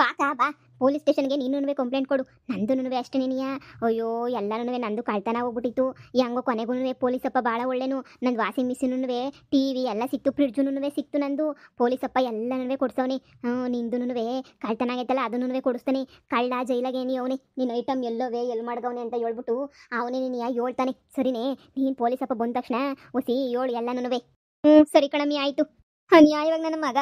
ಬಾ ಪೊಲೀಸ್ ಸ್ಟೇಷನ್ಗೆ ನೀನು ಕಂಪ್ಲೇಂಟ್ ಕೊಡು. ನಂದು ಅಷ್ಟೇ ನೀನಿಯ. ಅಯ್ಯೋ ಎಲ್ಲನೂ ನಂದು ಕಳ್ತನ ಹೋಗ್ಬಿಟ್ಟಿತ್ತು. ಹೆಂಗೋ ಕೊನೆಗೂ ಪೊಲೀಸಪ್ಪ ಭಾಳ ಒಳ್ಳೆನು. ನಂದು ವಾಷಿಂಗ್ ಮಿಷಿನೂ ಟಿ ವಿ ಎಲ್ಲ ಸಿಕ್ತು, ಫ್ರಿಡ್ಜುನು ಸಿಕ್ತು ನಂದು. ಪೊಲೀಸಪ್ಪ ಎಲ್ಲನೂ ಕೊಡ್ಸವನಿ. ನಿಂದು ಕಳ್ತನ ಆಗೈತಲ್ಲ ಅದನ್ನು ಕೊಡಿಸ್ತಾನೆ. ಕಳ್ಳ ಜೈಲಾಗೆ ಅವನೇ ನಿನ್ನ ಐಟಮ್ ಎಲ್ಲೋವೆ ಎಲ್ಲಿ ಮಾಡ್ದವನೆ ಅಂತ ಹೇಳ್ಬಿಟ್ಟು ಅವನೇ ನೀನು ಹೇಳ್ತಾನೆ. ಸರಿನೇ, ನೀನು ಪೊಲೀಸಪ್ಪ ಬಂದ ತಕ್ಷಣ ಒಸಿ ಹೇಳು ಎಲ್ಲನೂ. ಸರಿ ಕಣಮ್ಮಿ ಆಯಿತು. ನ್ಯಾಯವಾಗಿ ನನ್ನ ಮಗ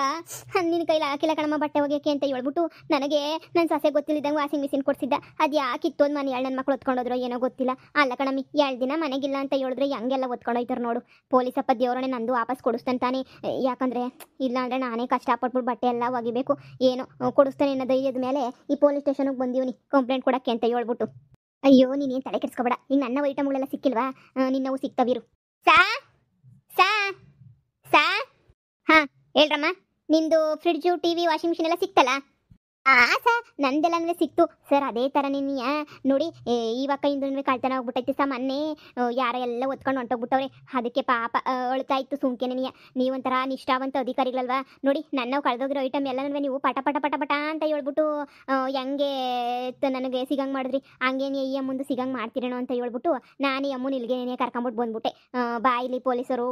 ನಿನ್ನ ಕೈಲಿ ಹಾಕಿಲ್ಲ ಕಣಮ್ಮ ಬಟ್ಟೆ ಒಗೆಯೋಕ್ಕೆ ಅಂತ ಹೇಳ್ಬಿಟ್ಟು ನನಗೆ ನನ್ನ ಸೊಸೆ ಗೊತ್ತಿಲ್ಲದಂಗೆ ವಾಷಿಂಗ್ ಮಿಷಿನ್ ಕೊಡಿಸಿದ್ದ. ಅದು ಯಾಕಿತ್ತು ಅಂತ ನಾನು ನನ್ನ ಮಕ್ಳು ಹೊತ್ಕೊಂಡೋದ್ರೋ ಏನೋ ಗೊತ್ತಿಲ್ಲ. ಅಲ್ಲ ಕಣಮ್ಮಿ 2 ದಿನ ಮನೆಗಿಲ್ಲ ಅಂತ ಹೇಳಿದ್ರೆ ಹೆಂಗೆಲ್ಲ ಹೊತ್ಕೊಂಡೋಯ್ತಾರೆ ನೋಡು. ಪೊಲೀಸಪ್ಪ ದೇವರನ್ನೇ ನಂದು ವಾಪಸ್ ಕೊಡಿಸ್ತಾನೆ ತಾನೆ. ಯಾಕಂದರೆ ಇಲ್ಲ ಅಂದರೆ ನಾನೇ ಕಷ್ಟಪಟ್ಬಿಟ್ಟು ಬಟ್ಟೆ ಎಲ್ಲ ಒಗಿಬೇಕು. ಏನೋ ಕೊಡಿಸ್ತಾನೆ ಅನ್ನೋ ಧೈರ್ಯದ ಮೇಲೆ ಈ ಪೊಲೀಸ್ ಸ್ಟೇಷನ್ಗೆ ಬಂದೀವನಿ ಕಂಪ್ಲೇಂಟ್ ಕೊಡೋಕ್ಕೆ ಅಂತ ಹೇಳ್ಬಿಟ್ಟು. ಅಯ್ಯೋ ನೀನೇನು ತಲೆ ಕೆಡಿಸ್ಕೊಬೇಡ. ಈಗ ನನ್ನ ಐಟಮ್ಗಳೆಲ್ಲ ಸಿಕ್ಕಿಲ್ವಾ? ನಿನ್ನವು ಸಿಗ್ತಾವಿರು. ಸಾ ಸಾ ಸಾ ಹಾಂ ಹೇಳ್ರಮ್ಮ, ನಿಂದು fridge T V washing machine ಎಲ್ಲ ಸಿಕ್ತಲ್ಲ? ಸರ್ ನಂದೆಲ್ಲ ಸಿಕ್ತು ಸರ್. ಅದೇ ಥರ ನೀನು ನೋಡಿ ಇವಾಗ ಕೈಯಿಂದ ಕಳ್ತನ ಹೋಗ್ಬಿಟ್ಟೈತಿ ಸರ್. ಮೊನ್ನೆ ಯಾರ ಎಲ್ಲ ಒತ್ಕೊಂಡು ಹೊಂಟೋಗ್ಬಿಟ್ಟವ್ರೆ. ಅದಕ್ಕೆ ಪಾಪ ಅಳ್ತಾ ಇತ್ತು ಸುಮ್ಕೆ ನೀನು. ನೀವೊಂಥರ ನಿಷ್ಠಾವಂತ ಅಧಿಕಾರಿಗಳಲ್ವಾ ನೋಡಿ. ನನ್ನ ಕಳೆದೋಗಿರೋ ಐಟಮ್ ಎಲ್ಲನೂ ನೀವು ಪಟ ಪಟ ಪಟ ಪಟ ಅಂತ ಹೇಳ್ಬಿಟ್ಟು ಹೆಂಗೆ ನನಗೆ ಸಿಗಂಗೆ ಮಾಡಿದ್ರಿ, ಹಂಗೆ ಈ ಅಮ್ಮಂದು ಸಿಗಂಗೆ ಮಾಡ್ತೀರೇನೋ ಅಂತ ಹೇಳ್ಬಿಟ್ಟು ನಾನು ಈ ಅಮ್ಮನ ಇಲ್ಲಿಗೆ ಕರ್ಕೊಂಬಿಟ್ಟು ಬಂದ್ಬಿಟ್ಟೆ. ಬಾಯಿಲಿ ಪೊಲೀಸರು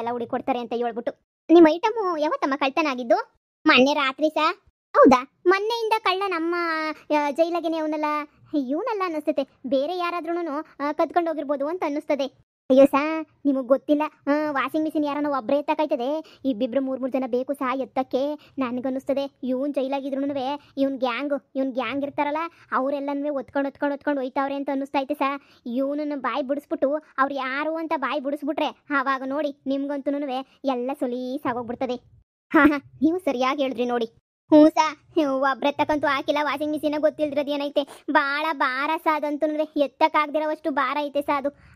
ಎಲ್ಲ ಹುಡುಕೊಡ್ತಾರೆ ಅಂತ ಹೇಳ್ಬಿಟ್ಟು. ನಿಮ್ಮ ಐಟಮು ಯಾವತ್ತಮ್ಮ ಕಳ್ತನ ಆಗಿದ್ದು? ಮೊನ್ನೆ ರಾತ್ರಿ ಸಾ. ಹೌದಾ? ಮೊನ್ನೆಯಿಂದ ಕಳ್ಳ ನಮ್ಮ ಜೈಲಾಗೇನೆ ಅವನಲ್ಲ, ಇವನಲ್ಲ ಅನ್ನಿಸ್ತತೆ. ಬೇರೆ ಯಾರಾದ್ರೂ ಕದ್ಕೊಂಡು ಹೋಗಿರ್ಬೋದು ಅಂತ ಅನ್ನಿಸ್ತದೆ. ಅಯ್ಯೋ ಸಾ, ನಿಮಗೆ ಗೊತ್ತಿಲ್ಲ. ವಾಷಿಂಗ್ ಮಿಷಿನ್ ಯಾರನ್ನ ಒಬ್ಬರೇ ಎತ್ತಕೈತದೆ, ಇಬ್ಬಿಬ್ರು 3 ಜನ ಬೇಕು ಸಾ ಎತ್ತಕ್ಕೆ. ನನಗನ್ನಿಸ್ತದೆ ಇವನು ಜೈಲಾಗಿದ್ರು ಇವನ್ ಗ್ಯಾಂಗ್ ಇರ್ತಾರಲ್ಲ ಅವರೆಲ್ಲನೂ ಒತ್ಕೊಂಡು ಹೋಯ್ತಾವ್ರೆ ಅಂತ ಅನ್ನಿಸ್ತೈತೆ ಸಾ. ಇವನನ್ನು ಬಾಯಿ ಬಿಡಿಸ್ಬಿಟ್ಟು ಅವ್ರು ಯಾರು ಅಂತ ಬಾಯಿ ಬಿಡಿಸ್ಬಿಟ್ರೆ ಆವಾಗ ನೋಡಿ ನಿಮ್ಗಂತೂ ಎಲ್ಲ ಸೊಲೀಸಾಗೋಗ್ಬಿಡ್ತದೆ. ಹಾಂ ನೀವು ಸರಿಯಾಗಿ ಹೇಳಿದ್ರಿ ನೋಡಿ. ಹ್ಞೂ ಸಾ, ಒಬ್ರೆತ್ತಕ್ಕಂತೂ ಹಾಕಿಲ್ಲ ವಾಷಿಂಗ್ ಮಿಷಿನ. ಗೊತ್ತಿಲ್ದಿರೋದು ಏನೈತೆ, ಭಾಳ ಭಾರ ಸಾ. ಅದಂತೂ ಎತ್ತಕ್ಕಾಗ್ದಿರೋವಷ್ಟು ಭಾರ ಐತೆ ಸಾ.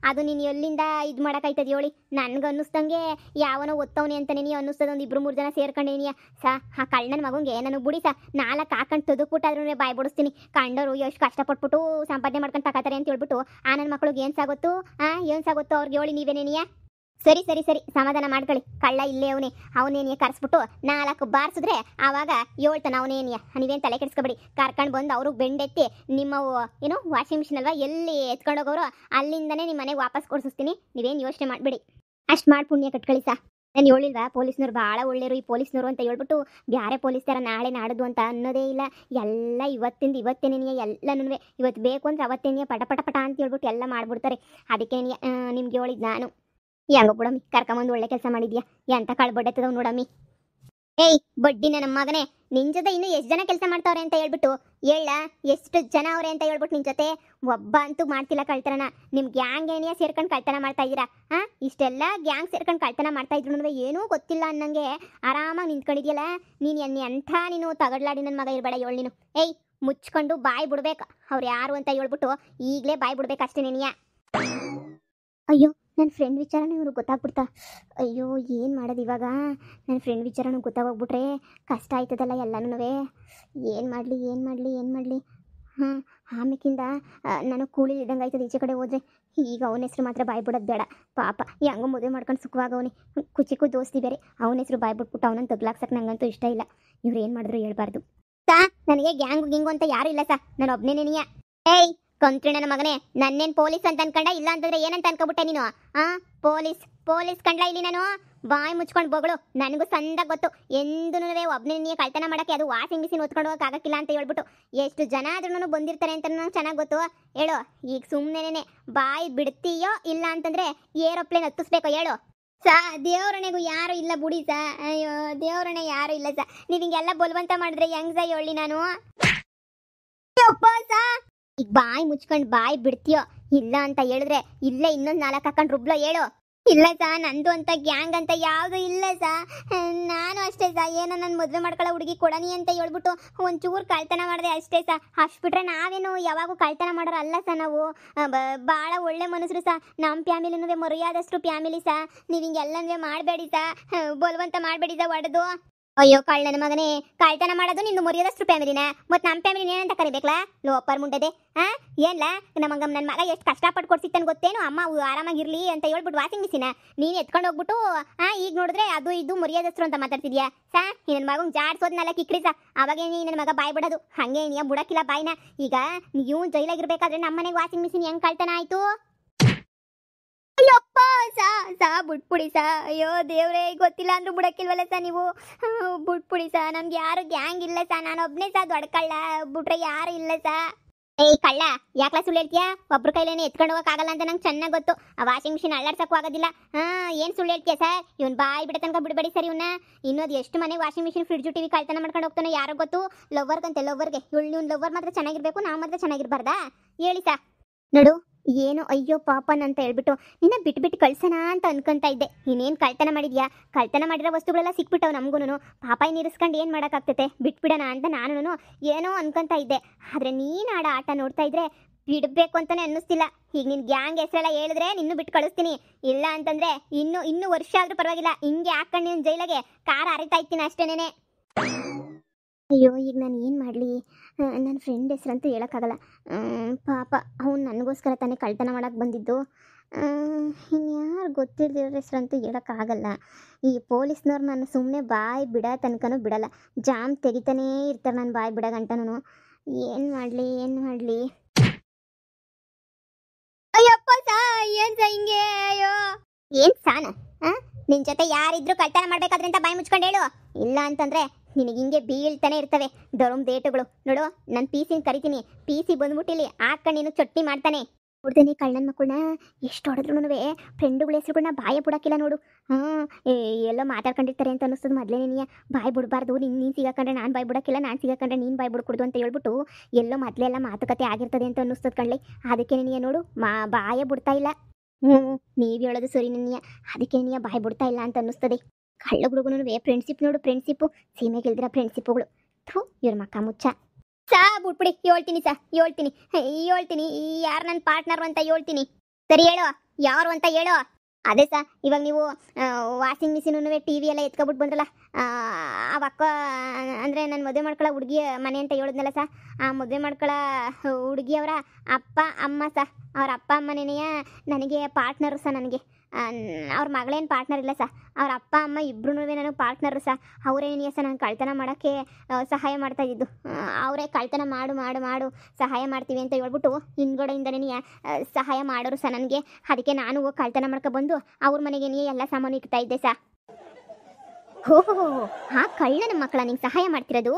ಅದು ನೀನು ಎಲ್ಲಿಂದ ಇದು ಮಾಡೋಕ್ಕಾಯ್ತದೆ ಹೇಳಿ? ನನಗೆ ಅನ್ನಿಸ್ದಂಗೆ ಯಾವನೋ ಒತ್ತವನೆ ಅಂತ ನೀನು ಅನ್ನಿಸ್ತದೆ. ಒಂದು 2-3 ಜನ ಸೇರ್ಕೊಂಡೇನಿಯ ಸಾ. ಆ ಕಳ್ಳನ ಮಗಂಗೆ ನನಗೆ ಬಿಡಿ ಸಾ, 4 ಹಾಕೊಂಡು ತೆಗೆದುಬಿಟ್ಟಾದ್ರೂ ಬಾಯ್ ಬಿಡಿಸ್ತೀನಿ. ಕಂಡವರು ಎಷ್ಟು ಕಷ್ಟಪಟ್ಬಿಟ್ಟು ಸಂಪಾದನೆ ಮಾಡ್ಕೊಂಡು ತಗೋತಾರೆ ಅಂತ ಹೇಳ್ಬಿಟ್ಟು ನನ್ನ ಮಕ್ಳಿಗೆ ಏನು ಸಾಗೊತ್ತು? ಏನು ಸಾಗೊತ್ತು ಅವ್ರಿಗೆ ಹೇಳಿ ನೀವೇನೇನಿಯ? ಸರಿ ಸಮಾಧಾನ ಮಾಡ್ಕೊಳ್ಳಿ. ಕಳ್ಳ ಇಲ್ಲೇ ಅವನೇನಿಯ ಕರೆಸ್ಬಿಟ್ಟು 4 ಬಾರಿಸಿದ್ರೆ ಆವಾಗ ಹೇಳ್ತಾನೆ ಅವನೇನಿಯ. ನೀವೇನು ತಲೆ ಕೆಡಿಸ್ಕೊಬೇಡಿ. ಕರ್ಕೊಂಡು ಬಂದು ಅವ್ರಿಗೆ ಬೆಂಡೆತ್ತಿ ನಿಮ್ಮ ಏನು ವಾಷಿಂಗ್ ಮಿಷಿನ್ ಅಲ್ವಾ ಎಲ್ಲಿ ಎತ್ಕೊಂಡೋಗೋರು ಅಲ್ಲಿಂದನೇ ನಿಮ್ಮ ಮನೆಗೆ ವಾಪಸ್ ಕೊಡಿಸ್ತೀನಿ. ನೀವೇನು ಯೋಚನೆ ಮಾಡಬೇಡಿ. ಅಷ್ಟು ಮಾಡಿ ಪುಣ್ಯ ಕಟ್ಕೊಳ್ಳಿ ಸಾ. ನಾನು ಹೇಳಿಲ್ವಾ ಪೊಲೀಸ್ನವ್ರು ಭಾಳ ಒಳ್ಳೆಯರು ಈ ಪೊಲೀಸ್ನವರು ಅಂತ ಹೇಳ್ಬಿಟ್ಟು. ಬ್ಯಾರೆ ಪೊಲೀಸ್ ಥರ ನಾಳೆ ನಾಡೋದು ಅಂತ ಅನ್ನೋದೇ ಇಲ್ಲ. ಎಲ್ಲ ಇವತ್ತೇನೇನಿಯ ಎಲ್ಲನೂ ಇವತ್ತು ಬೇಕು ಅಂದರೆ ಅವತ್ತೇನಿಯ ಪಟ ಪಟ ಪಟ ಅಂತ ಹೇಳ್ಬಿಟ್ಟು ಎಲ್ಲ ಮಾಡಿಬಿಡ್ತಾರೆ. ಅದಕ್ಕೆ ನಿಮ್ಗೆ ಹೇಳಿದ್ದು ನಾನು. ಹೆಂಗೋ ಬಿಡಮ್ಮಿ, ಕರ್ಕೊಂಬಂದು ಒಳ್ಳೆ ಕೆಲಸ ಮಾಡಿದ್ಯಾ. ಎಂತ ಕಳ್ಬಡ್ಡೆತ್ತದವ್ ನೋಡಮ್ಮಿ. ಏಯ್ ಬಡ್ಡಿನ ನಮ್ಮ ಮಗನೇ, ನಿನ್ ಜೊತೆ ಇನ್ನೂ ಎಷ್ಟು ಜನ ಕೆಲಸ ಮಾಡ್ತಾವ್ರೆ ಅಂತ ಹೇಳ್ಬಿಟ್ಟು ಹೇಳ. ಎಷ್ಟು ಜನ ಅವ್ರೆ ಅಂತ ಹೇಳ್ಬಿಟ್ಟು ನಿನ್ ಜೊತೆ ಒಬ್ಬ ಅಂತೂ ಮಾಡ್ತಿಲ್ಲ ಕಳ್ತನ. ನಿಮ್ ಗ್ಯಾಂಗ್ ಏನಿಯಾ ಸೇರ್ಕೊಂಡು ಕಳ್ತನ ಮಾಡ್ತಾ ಇದ್ದೀರಾ? ಇಷ್ಟೆಲ್ಲ ಗ್ಯಾಂಗ್ ಸೇರ್ಕೊಂಡು ಕಳ್ತನ ಮಾಡ್ತಾ ಇದ್ರು ಏನೂ ಗೊತ್ತಿಲ್ಲ ಅನ್ನಂಗೆ ಆರಾಮಾಗಿ ನಿಂತ್ಕೊಂಡಿದ್ಯಲ್ಲ ನೀನು. ನೀನು ತಗಡ್ಲಾಡಿ ನನ್ನ ಮಗ ಇರಬೇಡ ಹೇಳಿ ನೀನು. ಏಯ್ ಮುಚ್ಕೊಂಡು ಬಾಯಿ ಬಿಡ್ಬೇಕು. ಅವ್ರು ಯಾರು ಅಂತ ಹೇಳ್ಬಿಟ್ಟು ಈಗಲೇ ಬಾಯಿ ಬಿಡ್ಬೇಕಷ್ಟೇ ನೀನಿಯ. ಅಯ್ಯೋ ನನ್ನ ಫ್ರೆಂಡ್ ವಿಚಾರನೂ ಇವ್ರಿಗೆ ಗೊತ್ತಾಗ್ಬಿಡ್ತಾ. ಅಯ್ಯೋ ಏನು ಮಾಡೋದು ಇವಾಗ? ನನ್ನ ಫ್ರೆಂಡ್ ವಿಚಾರನೂ ಗೊತ್ತಾಗೋಗ್ಬಿಟ್ರೆ ಕಷ್ಟ ಆಯ್ತದಲ್ಲ ಎಲ್ಲನೂ. ಏನು ಮಾಡಲಿ? ಆಮೇಕಿಂದ ನಾನು ಕೂಲಿ ಇದ್ದಂಗೆ ಆಯ್ತದೆ ಈಚೆ ಕಡೆ ಹೋದರೆ. ಈಗ ಅವನ ಹೆಸ್ರು ಮಾತ್ರ ಬಾಯಿ ಬಿಡೋದು ಬೇಡ ಪಾಪ. ಹೆಂಗೋ ಮದುವೆ ಮಾಡ್ಕೊಂಡು ಸುಖವಾಗವನೇ. ಕುಚಿಕ್ಕೂ ದೋಸ್ತಿ ಬೇರೆ. ಅವನ ಹೆಸ್ರು ಬಾಯಿ ಬಿಟ್ಬಿಟ್ಟು ಅವನನ್ನು ತಗ್ಲಾಕ್ಸಕ್ಕೆ ನಂಗಂತೂ ಇಷ್ಟ ಇಲ್ಲ. ಇವ್ರು ಏನು ಮಾಡಿದ್ರು ಹೇಳ್ಬಾರ್ದು ಸಾ. ನನಗೆ ಗಿಂಗು ಅಂತ ಯಾರು ಇಲ್ಲ ಸಾ, ನಾನು ಒಬ್ಬನೇನೇನಿಯ. ಏಯ್ ಕಂತ್ರಿ ನನ್ನ ಮಗನೇ, ನನ್ನೇನು ಪೊಲೀಸ್ ಅಂತ ಅನ್ಕೊಂಡ? ಇಲ್ಲ ಅಂತಂದ್ರೆ ಏನಂತ ಅನ್ಕೊಬಿಟ್ಟೆ ನೀನು? ಪೊಲೀಸ್ ಕಂಡ್ಲ ಇಲ್ಲಿ ನಾನು? ಬಾಯಿ ಮುಚ್ಕೊಂಡು ಬಗಳು. ನನಗೂ ಸಂದಾಗ ಗೊತ್ತು ಎಂದೂ ಒಬ್ಬನೇ ಕಳ್ತನ ಮಾಡೋಕ್ಕೆ, ಅದು ವಾಷಿಂಗ್ ಮಿಷಿನ್ ಹೊತ್ಕೊಂಡು ಹೋಗಕ್ಕೆ ಆಗಕ್ಕಿಲ್ಲ ಅಂತ ಹೇಳ್ಬಿಟ್ಟು. ಎಷ್ಟು ಜನ ಆದ್ರೂ ಬಂದಿರ್ತಾರೆ ಅಂತ ನನಗೆ ಚೆನ್ನಾಗಿ ಗೊತ್ತು. ಹೇಳು ಈಗ ಸುಮ್ಮನೆ ಬಾಯಿ ಬಿಡ್ತೀಯೋ ಇಲ್ಲ ಅಂತಂದ್ರೆ ಏರೋಪ್ಲೇನ್ ಹತ್ತಿಸ್ಬೇಕೋ ಹೇಳು ಸಾ. ದೇವರಣೆಗೂ ಯಾರು ಇಲ್ಲ ಬುಡಿ ಸಾ. ಅಯ್ಯೋ ದೇವರಣೆ ಯಾರು ಇಲ್ಲ ಸಾ. ನೀವು ಹಿಂಗೆಲ್ಲ ಬಲವಂತ ಮಾಡಿದ್ರೆ ಹೆಂಗ್ ಸಾ ಹೇಳಿ ನಾನು? ಸಾ ಈಗ ಬಾಯಿ ಮುಚ್ಕೊಂಡು ಬಾಯಿ ಬಿಡ್ತೀಯೋ ಇಲ್ಲ ಅಂತ ಹೇಳಿದ್ರೆ ಇಲ್ಲೇ ಇನ್ನೊಂದು 4 ಹಾಕೊಂಡು ರುಬ್ಲೋ ಹೇಳು. ಇಲ್ಲ ಸಾ, ನಂದು ಅಂತ ಗ್ಯಾಂಗ್ ಅಂತ ಯಾವುದು ಇಲ್ಲ ಸಾ. ನಾನು ಅಷ್ಟೇ ಸಾ, ಏನೋ ನನ್ನ ಮದುವೆ ಮಾಡ್ಕೊಳ್ಳೋ ಹುಡುಗಿ ಕೊಡನಿ ಅಂತ ಹೇಳ್ಬಿಟ್ಟು ಒಂಚೂರು ಕಳ್ತನ ಮಾಡಿದೆ ಅಷ್ಟೇ ಸಾ. ಅಷ್ಟು ಬಿಟ್ರೆ ನಾವೇನು ಯಾವಾಗೂ ಕಳ್ತನ ಮಾಡೋರು ಅಲ್ಲ ಸಾ. ನಾವು ಭಾಳ ಒಳ್ಳೆ ಮನುಷ್ಯರು ಸಾ. ನಮ್ಮ ಫ್ಯಾಮಿಲಿನೂ ಮರ್ಯಾದಷ್ಟು ಫ್ಯಾಮಿಲಿ ಸಾ. ನೀವು ಹಿಂಗೆಲ್ಲನೂ ಮಾಡಬೇಡಿ ಸಾ, ಬಲವಂತ ಮಾಡಬೇಡಿ ಸಾ. ಒಡೆದು ಅಯ್ಯೋ ಕಳ್ಳನ ಮಗನೇ, ಕಳ್ತನ ಮಾಡೋದು ನಿಂದು ಮುರಿಯೋದಷ್ಟು ಫ್ಯಾಮಿಲಿನ ಮತ್ ನಮ್ಮ ಫ್ಯಾಮಿಲಿ ಏನಂತ ಕರಿಬೇಕಲ್ಲ ಲೋಪರ್ ಮುಂಡದೆ. ಆ ಏನ್ಲ ನಮಗ ನನ್ನ ಮಗ ಎಷ್ಟು ಕಷ್ಟಪಟ್ಟು ಕೊಡ್ಸಿತ್ತನ್ ಗೊತ್ತೇನು, ಅಮ್ಮ ಆರಾಮಾಗಿರ್ಲಿ ಅಂತ ಹೇಳ್ಬಿಟ್ಟು ವಾಷಿಂಗ್ ಮಿಷಿನ ನೀನ್ ಎತ್ಕೊಂಡು ಹೋಗ್ಬಿಟ್ಟು ಈಗ ನೋಡಿದ್ರೆ ಅದು ಇದು ಮುರಿಯೋದಷ್ಟು ಅಂತ ಮಾತಾಡ್ತಿದ್ಯಾ ಸಾ. ನನ್ನ ಮಗಂಗ್ ಜಾಡ್ಸೋದ್ನೆಲ್ಲ ಕಿಕ್ರಿ ಸಾ, ಅವಾಗ ನನ್ನ ಮಗ ಬಾಯ್ ಬಿಡೋದು ಹಂಗೆ ನೀ ಬುಡಕಿಲ್ಲ ಬಾಯ್ನ. ಈಗ ನೀವು ಜೈಲಾಗಿರ್ಬೇಕಾದ್ರೆ ನಮ್ಮ ಮನೆಗೆ ವಾಷಿಂಗ್ ಮಿಷಿನ್ ಹೆಂಗ್ ಕಳ್ತನ ಆಯ್ತು? ಅಯ್ಯಪ್ಪ ಸಾ ಸಾ ಬಿಟ್ಬಿಡಿ ಸಾ. ಅಯ್ಯೋ ದೇವ್ರೇ, ಗೊತ್ತಿಲ್ಲ ಅಂದ್ರೂ ಬಿಡಕ್ಕಿಲ್ವಲ್ಲ ಸಾ ನೀವು. ಬಿಟ್ಬಿಡಿ ಸಾ, ನಮ್ಗೆ ಯಾರು ಗ್ಯಾಂಗ್ ಇಲ್ಲ ಸಾ, ನಾನು ಒಬ್ನೇ ಸಾ ದೊಡ್ಡ ಕಳ್ಳ, ಬಿಟ್ರೆ ಯಾರು ಇಲ್ಲ ಸಾ. ಏಯ್ ಕಳ್ಳ, ಯಾಕ್ಲ ಸುಳ್ಳು ಹೇಳ್ತೀಯಾ? ಒಬ್ರ ಕೈಲೇನೆ ಎತ್ಕೊಂಡು ಹೋಗಕ್ಕಾಗಲ್ಲ ಅಂತ ನಂಗೆ ಚೆನ್ನಾಗಿ ಗೊತ್ತು. ಆ ವಾಷಿಂಗ್ ಮಿಷಿನ್ ಅಳ್ಳಾಡ್ಸಕ್ಕೂ ಆಗೋದಿಲ್ಲ. ಏನು ಸುಳ್ಳು ಹೇಳ್ತೀಯಾ ಸರ್? ಇವನ್ ಬಾಯ್ ಬಿಡ ತನಕ ಬಿಡಬೇಡಿ ಸರ್ ಇವನ್ನ. ಇನ್ನೋದು ಎಷ್ಟು ಮನೆ ವಾಷಿಂಗ್ ಮಿಷಿನ್ ಫ್ರಿಡ್ಜು ಟಿವಿ ಕಳ್ತನ ಮಾಡ್ಕೊಂಡು ಹೋಗ್ತಾನೆ ಯಾರೋ ಗೊತ್ತು. ಲವ್ವರ್ಗಂತೆ ಲವ್ವರ್ಗೆ ಇವಳು ಲವ್ವರ್ ಮಾತ್ರ ಚೆನ್ನಾಗಿರ್ಬೇಕು, ನಾವು ಮಾತ್ರ ಚೆನ್ನಾಗಿರ್ಬಾರ್ದಾ? ಹೇಳಿ ಸಾ. ನೋಡು ಏನು ಅಯ್ಯೋ ಪಾಪನ್ ಅಂತ ಹೇಳ್ಬಿಟ್ಟು ನಿನ್ನ ಬಿಟ್ಬಿಟ್ಟು ಕಳ್ಸೋಣ ಅಂತ ಅನ್ಕೊಂತ ಇದ್ದೆ. ಇನ್ನೇನು ಕಳ್ತನ ಮಾಡಿದ್ಯಾ? ಕಳ್ತನ ಮಾಡಿರೋ ವಸ್ತುಗಳೆಲ್ಲ ಸಿಕ್ಬಿಟ್ಟವು ನಮಗೂ. ಪಾಪ ನೀರಿಸ್ಕೊಂಡು ಏನು ಮಾಡೋಕ್ಕಾಗ್ತೈತೆ, ಬಿಟ್ಬಿಡೋಣ ಅಂತ ನಾನು ಏನೋ ಅನ್ಕೊಂತ ಇದ್ದೆ. ಆದರೆ ನೀನು ಆಟ ನೋಡ್ತಾ ಇದ್ರೆ ಬಿಡಬೇಕು ಅಂತಾನೆ ಅನ್ನಿಸ್ತಿಲ್ಲ. ಈಗ ನಿನ್ನ ಗ್ಯಾಂಗ್ ಹೆಸರೆಲ್ಲ ಹೇಳಿದ್ರೆ ನಿನ್ನೂ ಬಿಟ್ಟು ಕಳಿಸ್ತೀನಿ, ಇಲ್ಲ ಅಂತಂದ್ರೆ ಇನ್ನೂ ವರ್ಷ ಆದ್ರೂ ಪರವಾಗಿಲ್ಲ ಹಿಂಗೆ ಹಾಕೊಂಡು ನೀನು ಜೈಲಾಗೆ ಕಾರ ಹರಿತಾ ಇರ್ತೀನಿ ಅಷ್ಟೇನೆ. ಅಯ್ಯೋ ಈಗ ನಾನು ಏನು ಮಾಡಲಿ? ನನ್ನ ಫ್ರೆಂಡ್ ಹೆಸ್ರಂತೂ ಹೇಳೋಕ್ಕಾಗಲ್ಲ. ಪಾಪ ಅವ್ನು ನನಗೋಸ್ಕರ ತಾನೇ ಕಳ್ತನ ಮಾಡೋಕ್ಕೆ ಬಂದಿದ್ದು. ಇನ್ಯಾರು ಗೊತ್ತಿಲ್ಲದಿರೋ ಹೆಸ್ರಂತೂ ಹೇಳೋಕ್ಕಾಗಲ್ಲ. ಈ ಪೊಲೀಸ್ನವ್ರು ನಾನು ಸುಮ್ಮನೆ ಬಾಯಿ ಬಿಡೋ ತನಕನೂ ಬಿಡಲ್ಲ, ಜಾಮ್ ತೆಗಿತಾನೇ ಇರ್ತಾರೆ ನಾನು ಬಾಯಿ ಬಿಡೋ ಗಂಟನೂ. ಏನು ಮಾಡಲಿ? ಅಯ್ಯಪ್ಪ ಸಾ, ಏನು ಸಾ ಹಿಂಗೆ? ಅಯ್ಯೋ ಏನು ಸಾನ? ನಿನ್ನ ಜೊತೆ ಯಾರಿದ್ರು ಕಳ್ತನ ಮಾಡ್ಬೇಕಾದ್ರೆ ಅಂತ ಬಾಯಿ ಮುಚ್ಕೊಂಡು ಹೇಳು, ಇಲ್ಲ ಅಂತಂದ್ರೆ ನಿನಗೆ ಹಿಂಗೆ ಬೀಳ್ತಾನೆ ಇರ್ತವೆ ದೊರಮ್ ಡೇಟುಗಳು. ನೋಡು ನಾನು ಸಿ ಕರಿತೀನಿ, ಸಿ ಬಂದ್ಬಿಟ್ಟಿಲ್ಲಿ ಹಾಕೊಂಡು ನೀನು ಚಟ್ನಿ ಮಾಡ್ತಾನೆ. ನೋಡ್ತೀನಿ ಕಳ್ಳನ ಮಕ್ಕಳನ್ನ ಎಷ್ಟು ಹೊಡೆದ್ರು ಫ್ರೆಂಡುಗಳ ಹೆಸರುಗಳನ್ನ ಬಾಯ ಬಿಡೋಕ್ಕಿಲ್ಲ ನೋಡು. ಎಲ್ಲೋ ಮಾತಾಡ್ಕೊಂಡಿರ್ತಾರೆ ಅಂತ ಅನ್ನಿಸ್ತದೆ ಮೊದಲೇ ನೀನು ಬಾಯಿ ಬಿಡಬಾರ್ದು. ನೀನು ಸಿಗಾಕೊಂಡ್ರೆ ನಾನು ಬಾಯಿ ಬಿಡೋಕ್ಕಿಲ್ಲ, ನಾನು ಸಿಗಾಕೊಂಡ್ರೆ ನೀನು ಬಾಯಿ ಬಿಡ್ಕೊಡ್ದು ಅಂತ ಹೇಳ್ಬಿಟ್ಟು ಎಲ್ಲೋ ಮೊದಲೆಲ್ಲ ಮಾತುಕತೆ ಆಗಿರ್ತದೆ ಅಂತ ಅನ್ನಿಸ್ತದೆ ಕಣ್ಲೆ. ಅದಕ್ಕೆ ನೀನು ನೋಡು ಬಾಯ ಬಿಡ್ತಾ ಇಲ್ಲ. ನೀವು ಹೇಳೋದು ಸರಿ ನೀನು, ಅದಕ್ಕೆ ನೀನು ಬಾಯಿ ಬಿಡ್ತಾ ಇಲ್ಲ ಅಂತ ಅನ್ನಿಸ್ತದೆ. ಕಳ್ಳ ಹುಡುಗನು ಫ್ರೆಂಡ್ಶಿಪ್ ನೋಡು, ಫ್ರೆಂಡ್ಶಿಪ್ಪು ಸೀಮೆಗಿಲ್ದಿರ ಫ್ರೆಂಡ್ಶಿಪ್ಪುಗಳು. ಇವ್ರ ಮಕ್ಕ ಮುಚ್ಚ ಸಾ. ಬಿಟ್ಬಿಡಿ, ಹೇಳ್ತೀನಿ ಯಾರು ನನ್ನ ಪಾರ್ಟ್ನರು ಅಂತ ಹೇಳ್ತೀನಿ. ಸರಿ ಹೇಳು, ಯಾರು ಅಂತ ಹೇಳು. ಅದೇ ಸಾ, ಇವಾಗ ನೀವು ವಾಷಿಂಗ್ ಮಿಷಿನೂ ಟಿ ವಿ ಎಲ್ಲ ಎತ್ಕೊಬಿಟ್ಟು ಬಂದ್ರಲ್ಲ, ಅವಕ್ಕ ಅಂದರೆ ನಾನು ಮದುವೆ ಮಾಡ್ಕೊಳ್ಳೋ ಹುಡುಗಿ ಮನೆ ಅಂತ ಹೇಳಿದ್ನಲ್ಲ ಸಾ, ಆ ಮದುವೆ ಮಾಡ್ಕೊಳ್ಳೋ ಹುಡುಗಿಯವರ ಅಪ್ಪ ಅಮ್ಮ ಸಾ. ಅವ್ರ ಅಪ್ಪ ಅಮ್ಮನೇನೆಯ ನನಗೆ ಪಾರ್ಟ್ನರು ಸಾ. ನನಗೆ ಅವ್ರ ಮಗಳೇನು ಪಾರ್ಟ್ನರ್ ಇಲ್ಲ ಸಾ, ಅವ್ರ ಅಪ್ಪ ಅಮ್ಮ ಇಬ್ರು ನನಗೆ ಪಾರ್ಟ್ನರು ಸಾ. ಅವರೇನಿಯ ಸಾ ನಾನು ಕಳ್ತನ ಮಾಡೋಕ್ಕೆ ಸಹಾಯ ಮಾಡ್ತಾ ಇದ್ದಿದ್ದು. ಅವರೇ ಕಳ್ತನ ಮಾಡು ಸಹಾಯ ಮಾಡ್ತೀವಿ ಅಂತ ಹೇಳ್ಬಿಟ್ಟು ಹಿಂದ್ಗಡೆಯಿಂದನೇ ಸಹಾಯ ಮಾಡೋರು ಸಾ ನನಗೆ. ಅದಕ್ಕೆ ನಾನು ಹೋಗಿ ಕಳ್ತನ ಮಾಡ್ಕೊಬಂದು ಅವ್ರ ಮನೆಗೆ ಎಲ್ಲ ಸಾಮಾನು ಇಕ್ತಾ ಇದ್ದೆ ಸಾ. ಹೋ ಆ ಕಳ್ಳನ ಮಕ್ಕಳ ನಿಂಗೆ ಸಹಾಯ ಮಾಡ್ತಿರೋದು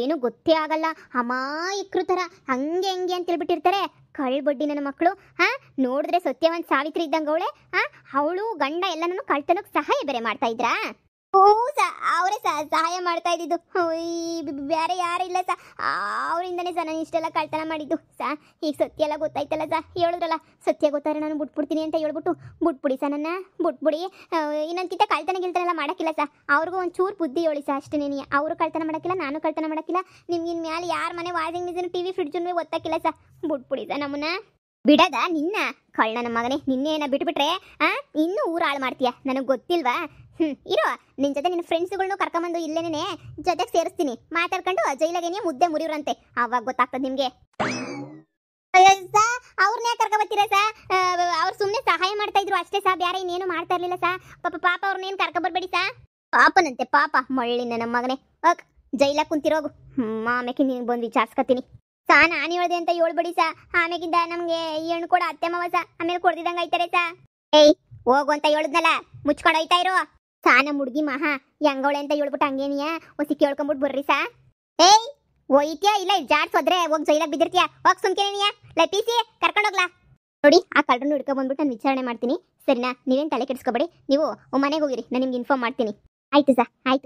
ಏನು ಗೊತ್ತೇ ಆಗಲ್ಲ, ಅಮಾಯಕರು ಥರ ಹಂಗೆ ಅಂತ ಹೇಳ್ಬಿಟ್ಟಿರ್ತಾರೆ ಕಳ್ಬಡ್ಡಿ ನನ್ನ ಮಕ್ಕಳು. ನೋಡಿದ್ರೆ ಸತ್ಯವಂತ ಸಾವಿತ್ರಿ ಇದ್ದಂಗೆ ಅವಳೆ, ಅವಳು ಗಂಡ ಎಲ್ಲನೂ ಕಳ್ತನಕ್ಕೆ ಸಹಾಯ ಬೇರೆ ಮಾಡ್ತಾ ಇದ್ರಾ? ಅವರೇ ಸಹಾಯ ಮಾಡ್ತಾ ಇದ್ದಿದ್ದು, ಬೇರೆ ಯಾರು ಇಲ್ಲ ಸಾ. ಅವರಿಂದನೇ ಸಾ ನಾನು ಇಷ್ಟೆಲ್ಲ ಕಳ್ತನ ಮಾಡಿದ್ದು ಸಾ. ಈಗ ಸತ್ಯ ಎಲ್ಲ ಗೊತ್ತಾಯ್ತಲ್ಲ ಸಾ, ಹೇಳಿದ್ರಲ್ಲ ಸತ್ಯ ಗೊತ್ತಾದ್ರೆ ನಾನು ಬಿಟ್ಬಿಡ್ತೀನಿ ಅಂತ ಹೇಳ್ಬಿಟ್ಟು ಬಿಟ್ಬಿಡಿ ಸಾ, ನನ್ನ ಬಿಟ್ಬಿಡಿ. ಇನ್ನೊಂದ್ಕಿಂತ ಕಳ್ತನ ಮಾಡೋಕ್ಕಿಲ್ಲ ಸಾ. ಅವ್ರಿಗೂ ಒಂಚೂರು ಬುದ್ಧಿ ಹೇಳಿ ಸಾ ಅಷ್ಟೇ. ಅವರು ಕಳ್ತನ ಮಾಡೋಕ್ಕಿಲ್ಲ, ನಾನು ಕಳ್ತನ ಮಾಡೋಕ್ಕಿಲ್ಲ. ನಿಮ್ಗೆ ಇನ್ಮೇಲೆ ಯಾರ ಮನೆ ವಾಷಿಂಗ್ ಮಿಷಿನ್ ಟಿ ವಿ ಫ್ರಿಡ್ಜನ್ನು ಒತ್ತಾಕಿಲ್ಲ ಸಾ. ಬಿಟ್ಬಿಡಿ ಸಾ ನಮ್ಮನ್ನ. ಬಿಡದ ನಿನ್ನ ಕಳ್ಳನ ಮಗನೇ, ನಿನ್ನೇನ ಬಿಟ್ಬಿಟ್ರೆ ಇನ್ನೂ ಊರು ಹಾಳು ಮಾಡ್ತೀಯ, ನನಗೆ ಗೊತ್ತಿಲ್ವಾ? ಇರೋ ನಿನ್ನ ಜೊತೆ ನಿನ್ನ ಫ್ರೆಂಡ್ಸ್ಗಳ್ನು ಕರ್ಕೊಂಬಂದು ಇಲ್ಲೇನೇ ಜೊತೆಗೆ ಸೇರಿಸ್ತೀನಿ, ಮಾತಾಡ್ಕೊಂಡು ಜೈಲಾಗೇನೆ ಮುದ್ದೆ ಮುರಿವ್ರಂತೆ, ಅವಾಗ ಗೊತ್ತಾಗ್ತದೆ ನಿಮಗೆ. ಅವ್ರನ್ನೇ ಕರ್ಕೊಬತ್ತೀರಾ ಸಾ? ಅವ್ರು ಸುಮ್ಮನೆ ಸಹಾಯ ಮಾಡ್ತಾ ಇದ್ರು ಅಷ್ಟೇ ಸಾ, ಬೇರೆ ಇನ್ನೇನು ಮಾಡ್ತಾ ಇರ್ಲಿಲ್ಲ ಸಾ. ಪಾಪ ಅವ್ರನ್ನೇನು ಕರ್ಕೊಬರ್ಬೇಡಿ ಸಾ. ಪಾಪನಂತೆ ಪಾಪ ಮಳ್ಳಿನ ನಮ್ಮ ಮಗನೇ. ಜೈಲಾಗ ಕುಂತಿರೋಗು, ಆಮೇಲೆ ನೀನು ಬಂದು ವಿಚಾರಿಸ್ಕೊತೀನಿ ಸಾ. ನಾನು ಹೇಳ್ದೆ ಅಂತ ಹೇಳ್ಬೇಡಿ ಸಾ, ಆಮೇಗಿಂದ ನಮಗೆ ಹೆಣ್ಣು ಕೊಡ ಅತ್ತೆ ಮಾವ ಸಾ, ಆಮೇಲೆ ಕೊಡ್ದಿದಂಗೆ ಆಯ್ತಾರೆ ಸಾ. ಏಯ್ ಹೋಗು ಅಂತ ಹೇಳಿದ್ನಲ್ಲ, ಮುಚ್ಕೊಂಡು ಹೋಯ್ತಾ ಇರೋ ಸಾ. ನಮ್ಮ ಹುಡುಗಿ ಮಹಾ ಹೆಂಗವಳೆ ಅಂತ ಹೇಳ್ಬಿಟ್ಟು ಹಂಗೇನಿಯಾ ಹೊಸಿ ಕೇಳ್ಕೊಂಬಿಟ್ಟು ಬರ್ರಿ ಸಾ. ಏಯ್ ಹೋಯ್ತೀಯಾ ಇಲ್ಲ ಜಾಡ್ಸೋದ್ರೆ ಹೋಗಿ ಜೈಲಾಗ ಬಿದ್ದಿರ್ತೀಯಾ? ಹೋಗಿ ಸುಮ್ಕೇನಿಯಾ ಲಪೀಸಿ ಕರ್ಕೊಂಡೋಗ್ಲಾ. ನೋಡಿ ಆ ಕಳ್ಳರನ್ನು ಹಿಡ್ಕೊ ಬಂದ್ಬಿಟ್ಟು ನಾನು ವಿಚಾರಣೆ ಮಾಡ್ತೀನಿ, ಸರಿನಾ? ನೀವೇನು ತಲೆ ಕೆಡಿಸ್ಕೊಬೇಡಿ, ನೀವು ಮನೆಗೆ ಹೋಗಿರಿ, ನಾನು ನಿಮ್ಗೆ ಇನ್ಫಾರ್ಮ್ ಮಾಡ್ತೀನಿ. ಆಯ್ತು ಸಾ, ಆಯ್ತು.